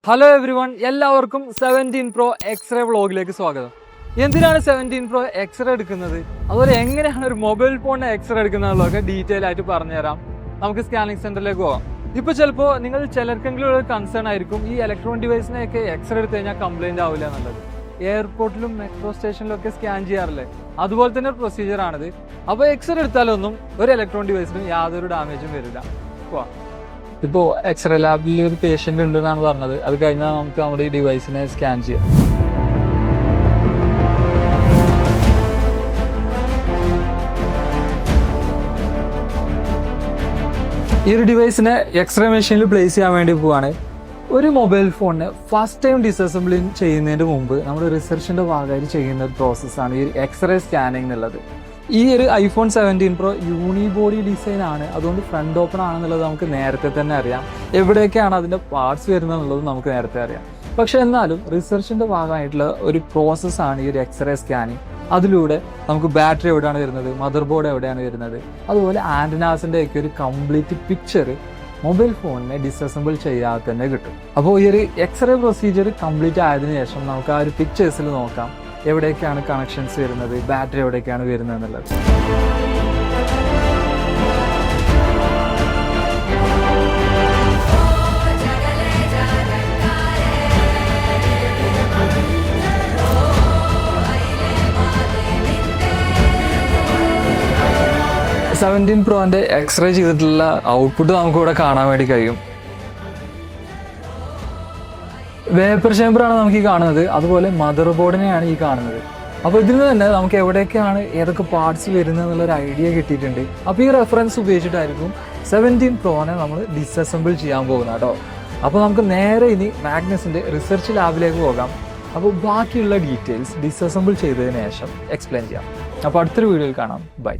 Hello every one, എല്ലാവർക്കും 17 Pro x-ray വ്ളോഗിലേക്ക് സ്വാഗതം. എന്തിനാണ് 17 Pro എക്സ്റേ എടുക്കുന്നത്, അതുപോലെ എങ്ങനെയാണ് ഒരു മൊബൈൽ ഫോണിനെ എക്സ്റേ എടുക്കുന്നതൊക്കെ ഡീറ്റെയിൽ ആയിട്ട് പറഞ്ഞുതരാം. നമുക്ക് സ്കാനിങ് സെന്ററിലേക്ക് പോകാം. ഇപ്പോൾ ചിലപ്പോൾ നിങ്ങൾ ചിലർക്കെങ്കിലും ഒരു കൺസേൺ ആയിരിക്കും, ഈ ഇലക്ട്രോണിക് ഡിവൈസിനെയൊക്കെ എക്സ്റേ എടുത്തു കഴിഞ്ഞാൽ കംപ്ലൈൻറ്റ് ആവില്ല എന്നുള്ളത്. എയർപോർട്ടിലും മെട്രോ സ്റ്റേഷനിലൊക്കെ സ്കാൻ ചെയ്യാറില്ലേ, അതുപോലെ തന്നെ ഒരു പ്രൊസീജിയർ ആണിത്. അപ്പോൾ എക്സ്റേ എടുത്താലൊന്നും ഒരു ഇലക്ട്രോണിക് ഡിവൈസിനും യാതൊരു ഡാമേജും വരില്ല. പോവാം. ഇപ്പോൾ എക്സ്റേ ലാബിൽ ഒരു പേഷ്യൻ്റ് ഉണ്ടെന്നാണ് പറഞ്ഞത്. അത് കഴിഞ്ഞാൽ നമുക്ക് നമ്മുടെ ഈ ഡിവൈസിനെ സ്കാൻ ചെയ്യാം. ഈ ഒരു ഡിവൈസിനെ എക്സ്റേ മെഷീനിൽ പ്ലേസ് ചെയ്യാൻ വേണ്ടി പോവാണ്. ഒരു മൊബൈൽ ഫോണിന് ഫസ്റ്റ് ടൈം ഡിസസംബ്ലിങ് ചെയ്യുന്നതിന് മുമ്പ് നമ്മൾ റിസർച്ചിൻ്റെ ഭാഗമായിട്ട് ചെയ്യുന്ന ഒരു പ്രോസസ്സാണ് ഈ എക്സ്റേ സ്കാനിങ് എന്നുള്ളത്. ഈ ഒരു iPhone 17 Pro യൂണിബോഡി ഡിസൈൻ ആണ്, അതുകൊണ്ട് ഫ്രണ്ട് ഓപ്പൺ ആണെന്നുള്ളത് നമുക്ക് നേരത്തെ തന്നെ അറിയാം. എവിടെയൊക്കെയാണ് അതിൻ്റെ പാർട്സ് വരുന്നത് എന്നുള്ളത് നമുക്ക് നേരത്തെ അറിയാം. പക്ഷെ എന്നാലും റിസർച്ചിൻ്റെ ഭാഗമായിട്ടുള്ള ഒരു പ്രോസസ്സാണ് ഈ ഒരു എക്സ്റേ സ്കാനിങ്. അതിലൂടെ നമുക്ക് ബാറ്ററി എവിടെയാണ് വരുന്നത്, മദർ ബോർഡ് എവിടെയാണ് വരുന്നത്, അതുപോലെ ആൻറ്റനാസിൻ്റെ ഒക്കെ ഒരു കംപ്ലീറ്റ് പിക്ചർ മൊബൈൽ ഫോണിനെ ഡിസസംബിൾ ചെയ്യാതെ തന്നെ കിട്ടും. അപ്പോൾ ഈ ഒരു എക്സ്റേ പ്രൊസീജിയർ കംപ്ലീറ്റ് ആയതിനു ശേഷം നമുക്ക് ആ ഒരു പിക്ചേഴ്സിൽ നോക്കാം എവിടെയൊക്കെയാണ് കണക്ഷൻസ് വരുന്നത്, ബാറ്ററി എവിടെയൊക്കെയാണ് വരുന്നത് എന്നുള്ളത്. സെവൻറ്റീൻ പ്രോന്റെ എക്സ്റേ ചെയ്തിട്ടുള്ള ഔട്ട്പുട്ട് നമുക്ക് ഇവിടെ കാണാൻ വേണ്ടി കഴിയും. വേപ്പർ ചേമ്പറാണ് നമുക്ക് ഈ കാണുന്നത്, അതുപോലെ മദർ ബോർഡിനെയാണ് ഈ കാണുന്നത്. അപ്പോൾ ഇതിൽ തന്നെ നമുക്ക് എവിടെയൊക്കെയാണ് ഏതൊക്കെ പാർട്സ് വരുന്നത് എന്നുള്ളൊരു ഐഡിയ കിട്ടിയിട്ടുണ്ട്. അപ്പോൾ ഈ റെഫറൻസ് ഉപയോഗിച്ചിട്ടായിരിക്കും 17 പ്രോനെ നമ്മൾ ഡിസസംബിൾ ചെയ്യാൻ പോകുന്നത് കേട്ടോ. അപ്പോൾ നമുക്ക് നേരെ ഇനി മാഗ്നസിൻ്റെ റിസർച്ച് ലാബിലേക്ക് പോകാം. അപ്പോൾ ബാക്കിയുള്ള ഡീറ്റെയിൽസ് ഡിസസംബിൾ ചെയ്തതിന് ശേഷം എക്സ്പ്ലെയിൻ ചെയ്യാം. അപ്പോൾ അടുത്തൊരു വീഡിയോയിൽ കാണാം. ബൈ.